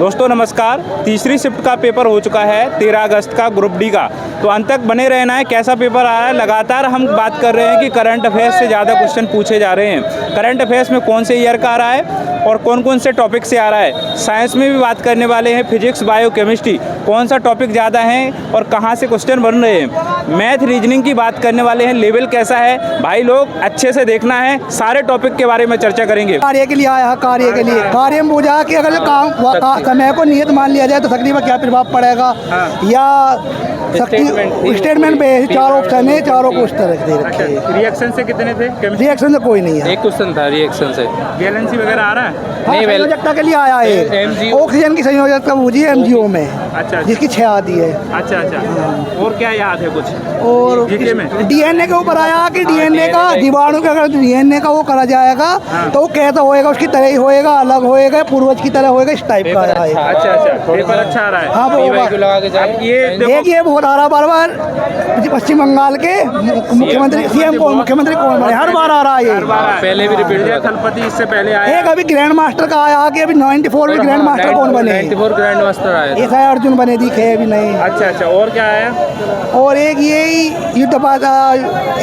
दोस्तों नमस्कार। तीसरी शिफ्ट का पेपर हो चुका है 13 अगस्त का ग्रुप डी का। तो अंत तक बने रहना है। कैसा पेपर आ रहा है, लगातार हम बात कर रहे हैं कि करंट अफेयर्स से ज़्यादा क्वेश्चन पूछे जा रहे हैं। करंट अफेयर्स में कौन से ईयर का आ रहा है और कौन कौन से टॉपिक से आ रहा है। साइंस में भी बात करने वाले हैं, फिजिक्स, बायो, केमिस्ट्री, कौन सा टॉपिक ज़्यादा है और कहाँ से क्वेश्चन बन रहे हैं। मैथ, रीजनिंग की बात करने वाले हैं, लेवल कैसा है। भाई लोग अच्छे से देखना है, सारे टॉपिक के बारे में चर्चा करेंगे। कार्य के लिए आया है, कार्य के लिए कार्य में बुझा कि अगर समय को नियत मान लिया जाए तो तकरीबन क्या प्रभाव पड़ेगा। या स्टेटमेंट पे 4 ऑप्शन है, चारों को उस तरह दे रखे हैं। रिएक्शन से कितने थे? रिएक्शन से कोई नहीं है, एक क्वेश्चन था रिएक्शन से। वैलेंसी वगैरह आ रहा है? नहीं, संयोजकता के लिए आया है। ऑक्सीजन की संयोजकता बूझी MgO में, अच्छा, जिसकी 6 आती है। अच्छा। और क्या याद है कुछ? और जीके में DNA के ऊपर आया कि DNA का जीवाणु का अगर DNA का वो करा जाएगा तो वो कैसा होएगा, उसकी तरह ही होएगा, अलग होएगा, पूर्वज की तरह होएगा, इस टाइप का आया है। अच्छा, पेपर अच्छा आ रहा है। हाँ, ये बहुत आ रहा बार पश्चिम बंगाल के मुख्यमंत्री CM कौन, मुख्यमंत्री कौन बने, हर बार आ रहा है ये। पहले भी रिपीट विजय थलपति इससे पहले आया। एक अभी ग्रैंड मास्टर का आया कि अभी 94 में ग्रैंड मास्टर कौन बने, 94 ग्रैंड मास्टर आया। ये शायद अर्जुन बने दिखे अभी नहीं। अच्छा, और क्या आया? और एक यही युद्ध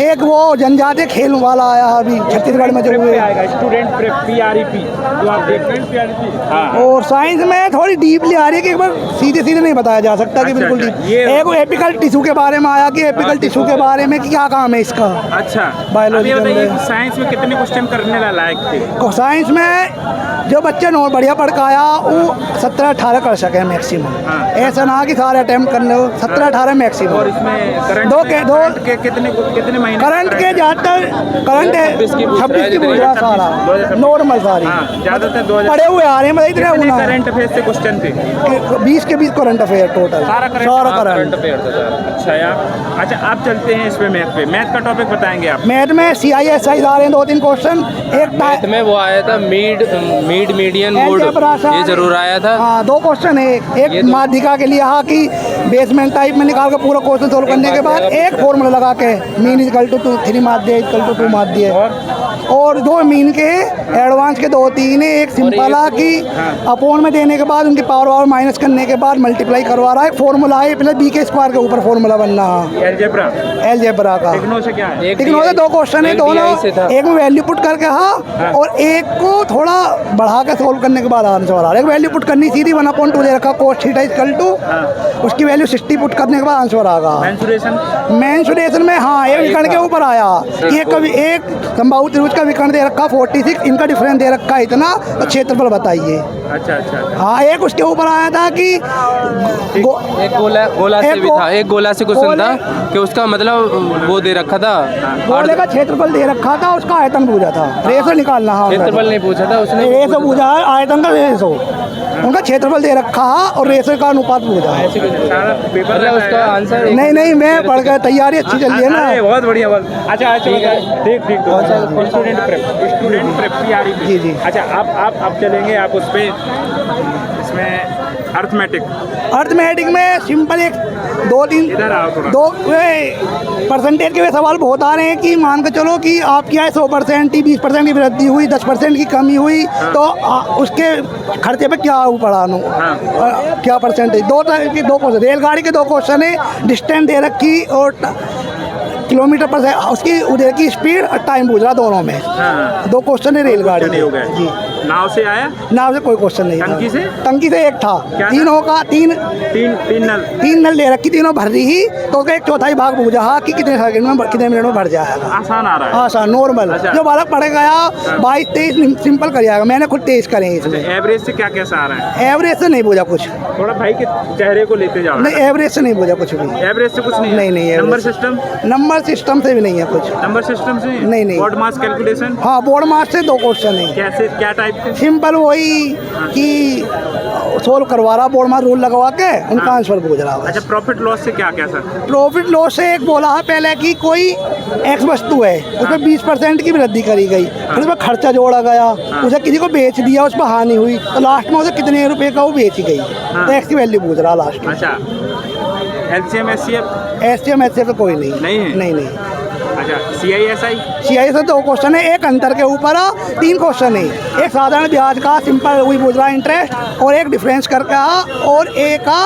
एक वो जनजातीय खेल वाला आया अभी छत्तीसगढ़ में जो हुए। स्टूडेंट प्रेप PREP जो आप देख रहे हैं PREP। हाँ। और साइंस में थोड़ी डीपली आ रही है कि एक बार सीधे नहीं बताया जा सकता कि बिल्कुल डीप। एक वो एपिकल टिश्यू के बारे में आया कि एपिकल टिश्यू के बारे में कि क्या काम है इसका। अच्छा, बायोलॉजी बताइए साइंस में कितने क्वेश्चन करने लायक थे? साइंस में जो बच्चे नॉट बढ़िया पढ़ के आया वो 17-18 कर सके मैक्सिमम। ऐसा ना कि सारे अटेम्प्ट करने हो, 17-18 मैक्सिमम। और इसमें करंट के कितने महीने? करंट के ज़्यादातर करंट है 26 की पूछ रहा सारा नॉर्मल सारी। ज़्यादातर पढ़े हुए आ रहे हैं, मतलब इतने करंट अफेयर से क्वेश्चन थे 20 के 20 करंट अफेयर टोटल, सारा करंट अफेयर था। अच्छा यार। अच्छा, आप चलते हैं इसमें मैथ पे। मैथ का टॉपिक बताएंगे आप? मैथ में CISI आ रहे हैं 2-3 क्वेश्चन। एक मैथ में वो आया था मीड मीडियन मोड, ये जरूर आया था। हाँ, 2 क्वेश्चन है। एक माध्यिका के लिए हाँ कि बेसमेंट टाइप में निकाल कर पूरा क्वेश्चन सोल्व करने के बाद एक फॉर्मूला लगा के मीन इक्वल टू 3 माध्य इक्वल टू 2 माध्य। और 2 मीन के एडवांस के 2-3 है। एक सिंपल है कि अपोन में देने के बाद उनकी पावर माइनस करने के बाद मल्टीप्लाई करवा रहा है। फॉर्मूला है प्लस B के स्क्वायर के ऊपर फॉर्मूला बनना है एलजेब्रा का। टिक्नो से क्या है? टिक्नो से 2 क्वेश्चन है, दोनों एक में वैल्यू पुट करके हाँ, और एक को थोड़ा बढ़ा के सोल्व करने के बाद आंसर आ रहा है। एक वैल्यू पुट करनी सीधी 1/2 दे रखा cos थीटा इक्वल टू, उसकी वैल्यू 60 पुट करने के बाद आंसर आएगा। मेंसुरेशन में हाँ, एक विकर्ण के ऊपर आया। एक संभावित त्रिभुज का विकर्ण दे रखा 46, इनका डिफरेंस दे रखा है इतना, तो क्षेत्रफल बताइए। अच्छा। हाँ, एक उसके ऊपर आया था कि एक गोला से भी था, एक गोला से क्वेश्चन था कि उसका मतलब वो दे रखा था, गोले का क्षेत्रफल दे रखा था, उसका आयतन पूछा था, रेशो निकालना। हाँ, क्षेत्रफल नहीं पूछा था उसने, रेशो पूछा, आयतन का रेशो, उनका क्षेत्रफल दे रखा और रेशो का अनुपात पूछा है। उसका आंसर नहीं, मैं पढ़ कर तैयारी अच्छी चल रही है ना। बहुत बढ़िया। अच्छा, ठीक। Student prep PREP। जी। अच्छा, आप चलेंगे आप उस पे, इसमें अर्थमेटिक में सिंपल एक 2-3 परसेंटेज के सवाल बहुत आ रहे हैं कि मान के चलो कि आपकी आय 100% 20% की वृद्धि हुई, 10% की कमी हुई, तो उसके खर्चे पे क्या पड़ा क्या परसेंटेज। 2 क्वेश्चन, रेलगाड़ी के 2 क्वेश्चन है, डिस्टेंस दे रखी और किलोमीटर पर उसकी उधर की स्पीड और टाइम पूछ रहा, दोनों में 2 क्वेश्चन है रेलगाड़ी जी। नाव से आया? नाव से कोई क्वेश्चन नहीं। टंकी से एक था, तीनों का तीन नल ले रखी, तीनों भर रही ही, तो एक चौथाई भाग पूछा हाँ कि कितने मिनट में भर जाएगा। आसान आ रहा है? आसान नॉर्मल। जो बालक पढ़ गया 22-23 सिंपल कर जाएगा। मैंने खुद 23 करे इसमें। एवरेज से क्या कैसा आ रहा है? एवरेज से नहीं पूछा कुछ, थोड़ा भाई के चेहरे को लेते जाओ। नहीं, एवरेज से नहीं पूछा कुछ भी। एवरेज से कुछ नहीं? नहीं। नंबर सिस्टम से भी नहीं है कुछ। नंबर सिस्टम से नहीं। बोर्ड मास कैलकुलेशन? हाँ, बोर्ड मास से 2 क्वेश्चन है। कैसे, क्या टाइप के? सिंपल वही कि सोल्व करवा रहा, बोर्ड मास रूल लगवा के उनका आंसर पूछ रहा। अच्छा, प्रॉफिट लॉस से क्या कैसा? प्रॉफिट लॉस से एक बोला है पहले कि कोई एक्स वस्तु है, उसमें 20% की वृद्धि करी गई, फिर उसमें खर्चा जोड़ा गया, उसे किसी को बेच दिया, उस पर हानि हुई, तो लास्ट में उसे कितने रुपए का वो बेची गई, तो एक्स की वैल्यू पूछ रहा लास्ट में। अच्छा, LCM SCF तो कोई नहीं है। नहीं। अच्छा CISI CI से 2 क्वेश्चन है, एक अंतर के ऊपर 3 क्वेश्चन है। एक साधारण ब्याज का सिंपल वही पूछ रहा इंटरेस्ट, और एक डिफरेंस करके और एक का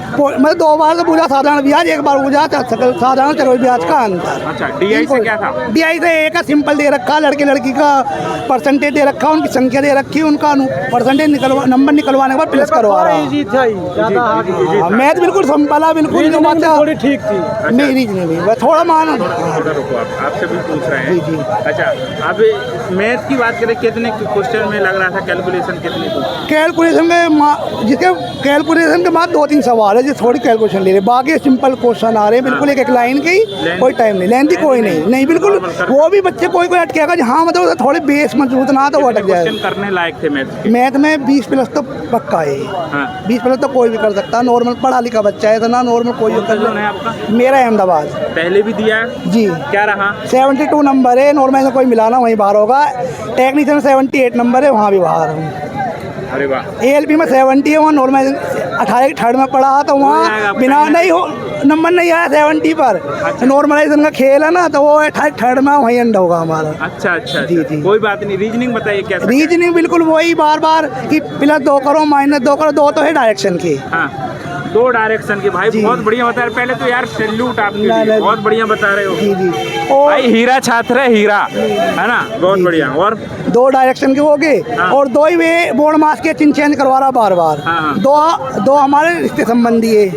मतलब 2 बार तो पूछा साधारण ब्याज, 1 बार पूछा साधारण चक्रवृद्धि ब्याज का अंतर। अच्छा DI से क्या था? DI से एक का सिंपल दे रखा, लड़के लड़की का परसेंटेज दे रखा, उनकी संख्या दे रखी, उनका परसेंटेज नंबर निकलवाने के बाद प्लस करवा रहा है। मैथ बिल्कुल सिंपल है, बिल्कुल जो बात थोड़ी ठीक थी मेरी नहीं, थोड़ा मान आपसे भी पूछ रहे जी हैं। जी। अच्छा अब मैथ की बात करें, कितने क्वेश्चन में लग रहा था कैलकुलेशन कितनी थी? कैलकुलेशन के जिसके कैलकुलेशन के बाद 2-3 सवाल है जो थोड़ी कैलकुलेशन ले रहे, बाकी सिंपल क्वेश्चन आ रहे हैं बिल्कुल एक लाइन के ही, कोई टाइम नहीं, लेंथी कोई नहीं बिल्कुल। वो भी बच्चे कोई अटकेगा हाँ, मतलब थोड़े बेस मजबूत ना तो वो अटक जाएगा। करने लायक थे मैथ में 20 प्लस तो पक्का है। 20 प्लस तो कोई भी कर सकता है, नॉर्मल पढ़ा लिखा बच्चा है, इतना नॉर्मल कोई भी कर सकता है। मेरा अहमदाबाद पहले भी दिया है जी, क्या रहा? 72 नंबर है, नॉर्मल में कोई मिलाना वहीं बाहर होगा। टेक्नीशियन 78 नंबर है, वहाँ भी बाहर हूँ। अरे वाह। ALP में 70 है, वहाँ नॉर्मल 18 थर्ड में पढ़ा तो वहाँ बिना नहीं हो नंबर नहीं आया 70 पर। नॉर्मलाइजेशन का खेल है ना, तो वो 18 थर्ड में वहीं एंड होगा हमारा। अच्छा जी जी, कोई बात नहीं। रीजनिंग बताइए कैसा? रीजनिंग बिल्कुल वही बार बार कि प्लस 2 करो माइनस 2 करो, 2 तो है डायरेक्शन की। हाँ 2 डायरेक्शन के भाई बहुत बढ़िया बता रहे। पहले तो यार सैल्यूट आपके लिए, बहुत बढ़िया बता रहे हो जी जी। और भाई हीरा छात्र है, हीरा है ना, बहुत बढ़िया। और 2 डायरेक्शन के हो गए, और 2 ही वे बोर्ड मास के चेंज करवा रहा बार बार। 2 हमारे रिश्ते संबंधी है,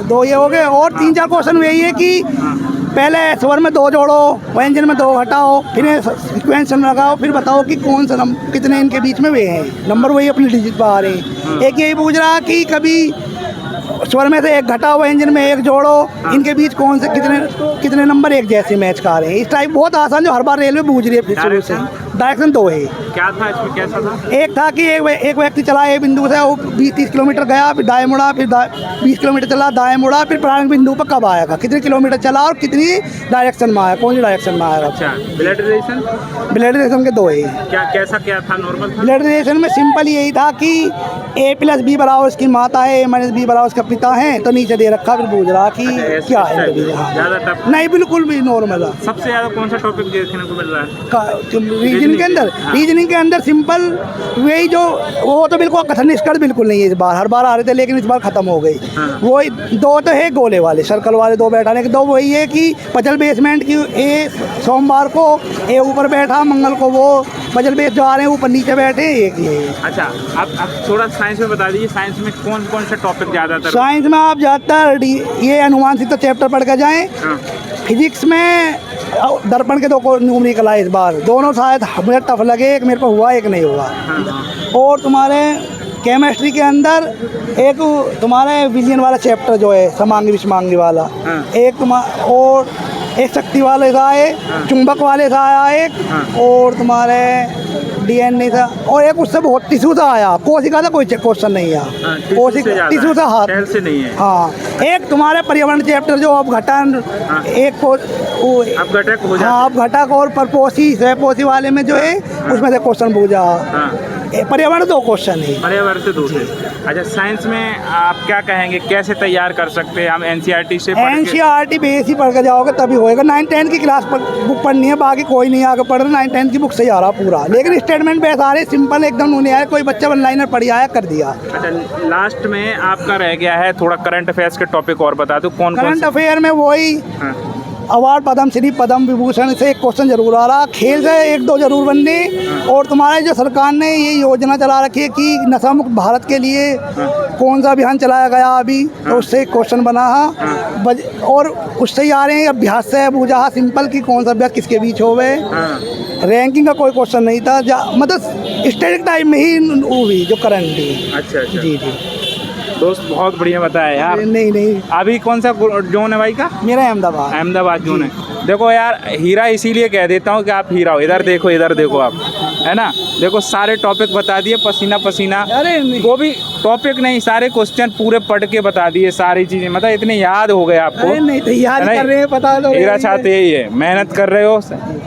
2 ये हो गए। और 3-4 क्वेश्चन यही है कि पहले स्वर में 2 जोड़ो, व्यंजन में 2 हटाओ, फिर सीक्वेंस में लगाओ, फिर बताओ कि कौन सा कितने इनके बीच में वे हैं नंबर, वही अपनी डिजिट बाहर है। एक यही पूछ रहा कि कभी स्वर में से 1 घटाओ, व्यंजन में 1 जोड़ो, इनके बीच कौन से कितने नंबर एक जैसे मैच का रहे हैं। इस टाइप बहुत आसान जो हर बार रेलवे पूछ रही है फिर शुरू से। डायरेक्शन 2 है। क्या था इसमें, कैसा था? एक था कि एक व्यक्ति चला ए बिंदु से, वो 20-30 किलोमीटर गया, फिर दाएं मुड़ा, फिर 20 किलोमीटर चला, दाएं मुड़ा, फिर प्रारंभिक बिंदु पर कब आएगा, कितने किलोमीटर चला और कितनी डायरेक्शन में आया, कौन सी डायरेक्शन में आएगा। अच्छा ब्लड रिलेशन? ब्लड रिलेशन के 2 है। क्या था नॉर्मल? ब्लड रिलेशन में सिंपल यही था कि A+B बराबर उसकी माता है, A-B बराबर उसका पिता है, तो नीचे दे रखा, फिर पूछ रहा कि क्या है। ज़्यादा टफ नहीं, बिल्कुल भी नॉर्मल है। सबसे ज़्यादा कौन सा टॉपिक देखने को मिल रहा है रीजनिंग के अंदर सिंपल वही जो वो तो बिल्कुल कथन निष्कर्ष बिल्कुल नहीं है। इस बार हर बार आ रहे थे, लेकिन इस बार खत्म हो गई। वही 2 तो है गोले वाले, सर्कल वाले 2 बैठाने के। 2 वही है कि पजल बेसमेंट की, ए सोमवार को ए ऊपर बैठा, मंगल को वो पजल बेस जो आ रहे हैं ऊपर नीचे बैठे, एक ये। अच्छा आप थोड़ा साइंस में बता दीजिए, साइंस में कौन सा टॉपिक ज़्यादातर? साइंस में आप ज़्यादातर ये अनुमानसिक तो चैप्टर पढ़ के जाएँ। फिजिक्स में दर्पण के 2 को न्यूमेरिकल आए इस बार, दोनों शायद मुझे टफ लगे, एक मेरे को हुआ, एक नहीं हुआ। और तुम्हारे केमिस्ट्री के अंदर एक तुम्हारे विलियन वाला चैप्टर जो है, समांगी विषमांगी वाला, एक और एक शक्ति वाले का है, चुंबक वाले का आया एक, और तुम्हारे DNA था, और एक उससे बहुत टिश्यू था आया, कोशिका था कोई क्वेश्चन नहीं आया, कोशिका टिश्यू था हाथ से नहीं है। हाँ, एक तुम्हारे पर्यावरण चैप्टर जो अपघटन, एक को अपघटक हो जाता। हाँ, अपघटक और परपोषी सहपोषी वाले में जो है उसमें से क्वेश्चन पूछा। पर्यावरण 2 क्वेश्चन है, पर्यावरण से 2 थे। अच्छा साइंस में आप क्या कहेंगे, कैसे तैयार कर सकते हैं हम? NCERT से NCERT बेस ही पढ़ के जाओगे तभी होएगा। 9-10 की क्लास पर बुक पढ़नी है, बाकी कोई नहीं आगे पढ़ रहा। 9-10 की बुक से ही आ रहा पूरा, लेकिन स्टेटमेंट बेस आ रहे सिंपल एकदम। उन्हें आया कोई बच्चा वन लाइनर पढ़ आया कर दिया। अच्छा लास्ट में आपका रह गया है थोड़ा करंट अफेयर्स के टॉपिक और बता दो कौन करंट अफेयर में वही अवार्ड पद्मश्री पद्म विभूषण से एक क्वेश्चन जरूर आ रहा, खेल से 1-2 जरूर बनने, और तुम्हारे जो सरकार ने ये योजना चला रखी है कि नशा मुक्त भारत के लिए कौन सा अभियान चलाया गया अभी, तो उससे एक क्वेश्चन बना है। और उससे ही आ रहे हैं अभ्यास से पूछा सिंपल कि कौन सा अभ्यास किसके बीच हो गए। रैंकिंग का कोई क्वेश्चन नहीं था, मतलब स्टैटिक टाइम में ही वो हुई जो करंट थी। अच्छा जी जी दोस्त बहुत बढ़िया बताया यार। नहीं अभी कौन सा जोन है भाई का? मेरा अहमदाबाद जोन है। देखो यार हीरा इसीलिए कह देता हूँ कि आप हीरा हो। इधर देखो आप, है ना। देखो सारे टॉपिक बता दिए पसीना पसीना, अरे नहीं। वो भी टॉपिक नहीं, सारे क्वेश्चन पूरे पढ़ के बता दिए सारी चीजें, मतलब इतने याद हो गए आपको। अरे नहीं तैयार नहीं, कर रहे हैं, पता तो मेरा छात्र यही है, मेहनत कर रहे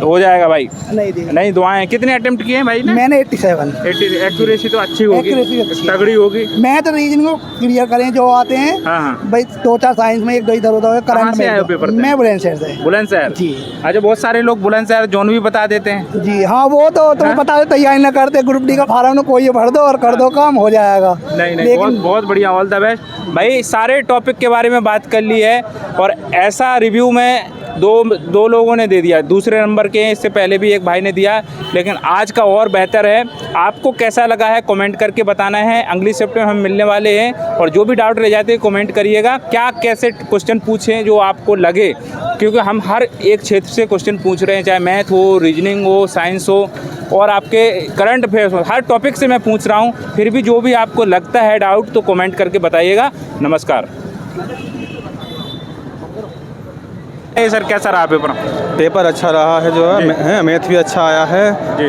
हो जाएगा भाई। नहीं दी। नहीं दुआएं। कितने अटेम्प्ट किए हैं भाई ने? मैंने 87। एक्यूरेसी तो अच्छी होगी, Accuracy अच्छी है। तगड़ी होगी। मैं तो रीजनिंग को क्लियर करें जो आते हैं। हाँ हाँ। भाई 2-4 साइंस में, 1-2 इधर उधर, कहाँ करंट से आए हो पेपर में। देने? मैं बुलंदशहर से। बुलंदशहर जी। अच्छा, बहुत सारे लोग बुलंदशहर जोन भी बता देते हैं। जी हाँ, वो तो तुम्हें पता है, तैयारी ना करते, ग्रुप डी का फार्म ना कोई भर दो और कर दो, काम हो जाएगा। नहीं नहीं, लेकिन बहुत बहुत बढ़िया, ऑल द बेस्ट भाई। सारे टॉपिक के बारे में बात कर ली है और ऐसा रिव्यू में दो लोगों ने दे दिया, दूसरे नंबर के हैं, इससे पहले भी एक भाई ने दिया, लेकिन आज का और बेहतर है। आपको कैसा लगा है कमेंट करके बताना है। अगली शिफ्ट में हम मिलने वाले हैं और जो भी डाउट रह जाते हैं कमेंट करिएगा। क्या कैसे क्वेश्चन पूछें जो आपको लगे, क्योंकि हम हर एक क्षेत्र से क्वेश्चन पूछ रहे हैं, चाहे मैथ हो, रीजनिंग हो, साइंस हो और आपके करंट अफेयर्स हो, हर टॉपिक से मैं पूछ रहा हूँ। फिर भी जो भी आपको लगता है डाउट तो कमेंट करके बताइएगा। नमस्कार। सर कैसा रहा पेपर? पेपर अच्छा रहा है, जो है मैथ भी अच्छा आया है जी।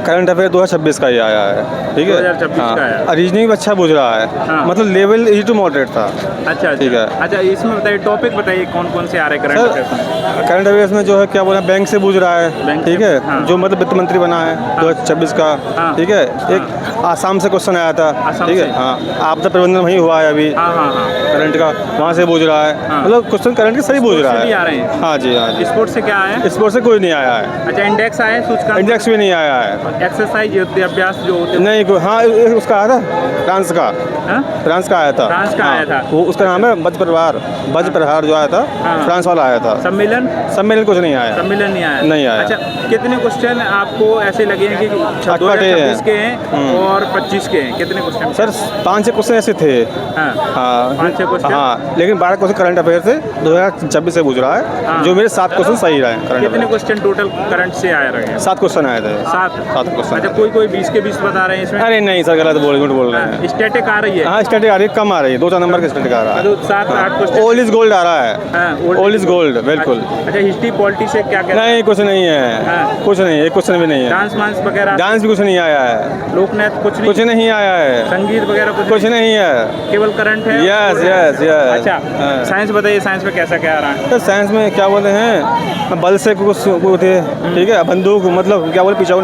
करंट अफेयर 2026 का ही आया है, ठीक है। 2026 का आया है। रीजनिंग भी अच्छा बुझ रहा है, हाँ। मतलब लेवल इजी टू मॉडरेट था। अच्छा ठीक है। अच्छा, इसमें बताइए टॉपिक बताइए कौन कौन से आ रहे हैं करंट अफेयर्स में? करंट अफेयर्स में जो है क्या बोला, बैंक से बुझ रहा है, बैंक ठीक से, है। हाँ। जो मतलब वित्त मंत्री बना है 2026 का, हाँ। ठीक है। एक आसाम से क्वेश्चन आया था, आसाम ठीक से? है। हाँ, आपदा प्रबंधन वहीं हुआ है अभी, हाँ हाँ हाँ। करंट का वहाँ से बुझ रहा है, हाँ। मतलब क्वेश्चन करंट के सही बुझ स्पोर्ट्स रहा से भी आ है। रहे हैं? हाँ जी, हाँ जी। स्पोर्ट्स से क्या आया है? स्पोर्ट्स से कोई नहीं आया है, अच्छा, इंडेक्स आया है, सूचकांक? इंडेक्स भी नहीं आया है। एक्सरसाइज अभ्यास जो होते हैं? नहीं, हाँ उसका आया था, फ्रांस का, हाँ? फ्रांस का आया था। फ्रांस का हाँ, आया था। वो उसका नाम है वज्र प्रहार जो आया था, हाँ। फ्रांस वाला आया था। सम्मेलन? सम्मेलन कुछ नहीं आया। सम्मेलन नहीं आया? नहीं आया। अच्छा, कितने क्वेश्चन आपको ऐसे लगे हैं कि 2026 के हैं और 25 के हैं? कितने क्वेश्चन? सर 5-6 क्वेश्चन ऐसे थे। हाँ। हाँ 5-6 क्वेश्चन? हाँ, लेकिन 12 क्वेश्चन करंट अफेयर से 2026 से गुजरा है, हाँ। जो मेरे 7 क्वेश्चन सही रहे करंट कितने अफेयर। क्वेश्चन टोटल करंट से आए रहे? 7 क्वेश्चन आए थे। 7 क्वेश्चन। अच्छा, कोई 20 के 20 बता रहे हैं इसमें? अरे नहीं सर, गलत बोल रहे हैं। स्टैटिक आ रही है? हाँ, स्टैटिक आ रही है, कम आ रही है, 2-4 नंबर की स्टैटिक आ रहा है। 7-8 क्वेश्चन? ओल्ड इज गोल्ड आ रहा है। हाँ, ओल्ड इज गोल्ड, बिल्कुल। अच्छा, हिस्ट्री पॉलिटी से क्या क्या? नहीं, कुछ नहीं है, हाँ। कुछ नहीं, एक क्वेश्चन भी नहीं है। डांस वांस वगैरह? डांस भी कुछ नहीं आया है, लोकनृत्य कुछ नहीं? कुछ नहीं आया है, संगीत वगैरह कुछ नहीं है। केवल करंट है? Yes yes yes. अच्छा, साइंस बताइए, साइंस में कैसा क्या आ रहा है? तो साइंस में क्या बोलते हैं, बल से कुछ वो थे, ठीक है, बंदूक, मतलब क्या बोले, पीछा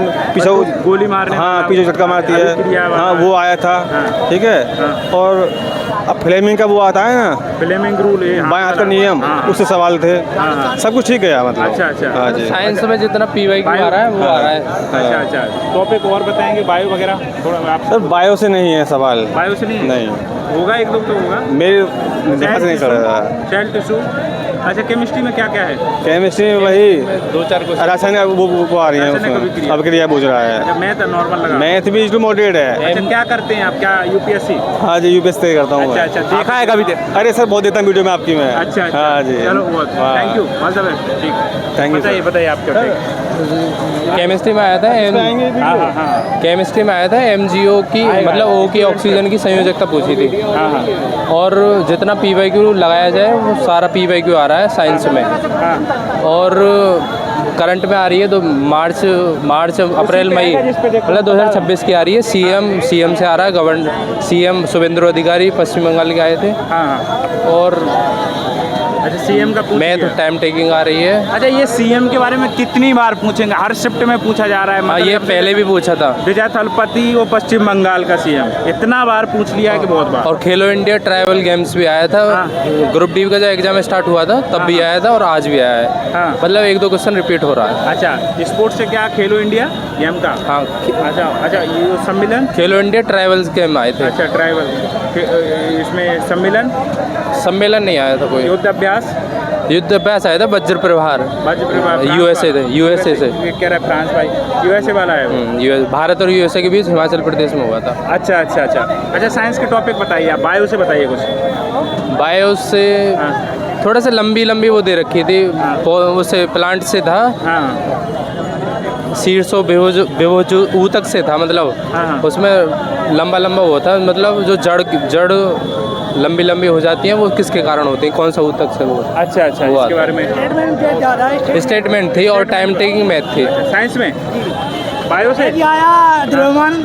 गोली मारने? हाँ, पीछे झटका मारती है, अभिक्रिया वाला? हाँ, वो आया था, हाँ। ठीक है। हाँ। और अब फ्लेमिंग का वो आता है ना, फ्लेमिंग रूल, बाएं हाथ का नियम, हाँ। उससे सवाल थे, हाँ। सब कुछ ठीक है मतलब। अच्छा अच्छा। हाँ जी। साइंस में जितना PYQ आ रहा है वो आ रहा है। अच्छा अच्छा, टॉपिक और बताएंगे बायो वगैरह थोड़ा आप? सर बायो से नहीं है सवाल, बायो से नहीं है? नहीं होगा, एक दो तो होगा। मेरे ध्यान से नहीं कर रहा। Cell tissue. अच्छा, केमिस्ट्री में क्या क्या है? केमिस्ट्री में वही 2-4 क्वेश्चन। रासायनिक वो आ रही है, रासायनिक उसमें अभिक्रिया। अभिक्रिया पूछ रहा है। अच्छा, मैथ नॉर्मल लगा? मैथ भी टू मॉडरेट है। अच्छा, क्या करते हैं आप, क्या UPSC? हाँ जी, यूपीएससी करता हूँ। अच्छा अच्छा, देखा है कभी? अरे सर, बहुत देता हूँ वीडियो में आपकी मैं। अच्छा अच्छा, हाँ जी, चलो बहुत हाँ। Thank you, all the best. ठीक, Thank you, बताइए sir. बताइए आप क्या topic? केमिस्ट्री में आया था हाँ हाँ हाँ केमिस्ट्री में आया था MgO की, मतलब O की ऑक्सीजन की संयोजकता पूछी थी। हाँ हाँ और जितना PYQ लगाया जाए वो सारा PYQ आ रहा है साइंस में। हाँ। और करंट में आ रही है तो मार्च अप्रैल मई मतलब 2026 की आ रही है। CM से आ रहा है, CM शुभेंदु अधिकारी पश्चिम बंगाल के आए थे। हाँ हाँ। और अच्छा, CM का पूछ मैथ लिया। टाइम टेकिंग आ रही है। अच्छा, ये CM के बारे में कितनी बार पूछेंगे? हर शिफ्ट में पूछा जा रहा है? हाँ, ये पहले भी पूछा था। विजय थलपति वो पश्चिम बंगाल का CM, इतना बार पूछ लिया है कि बहुत बार। और खेलो इंडिया ट्राइबल गेम्स भी आया था। हाँ। ग्रुप डी का जब एग्जाम स्टार्ट हुआ था तब भी आया था और आज भी आया है। हाँ। मतलब 1-2 क्वेश्चन रिपीट हो रहा है। अच्छा, स्पोर्ट्स से क्या, खेलो इंडिया गेम का? हाँ, अच्छा अच्छा, ये सम्मेलन? खेलो इंडिया ट्राइबल्स गेम आए थे। अच्छा, ट्राइबल इसमें सम्मेलन नहीं आया था कोई। युद्ध अभ्यास अभ्यास आया था वज्र प्रहार। USA से ये कह रहा है फ्रांस भाई, USA वाला है वो। US भारत और USA के बीच हिमाचल प्रदेश में हुआ था। अच्छा अच्छा अच्छा अच्छा, साइंस के टॉपिक बताइए आप, बायो से बताइए कुछ। बायो से हाँ थोड़ा सा लंबी वो दे रखी थी। हाँ। उससे प्लांट से था, हाँ शीर्षो बेहोज ऊतक से था, मतलब हाँ। उसमें लंबा हुआ था, मतलब जो जड़ लंबी हो जाती हैं वो किसके कारण होती हैं, कौन सा ऊतक से वो। अच्छा अच्छा, इसके बारे में स्टेटमेंट थी और टाइम टेकिंग मैथ थी। साइंस में? बायो से आया द्रव्यमान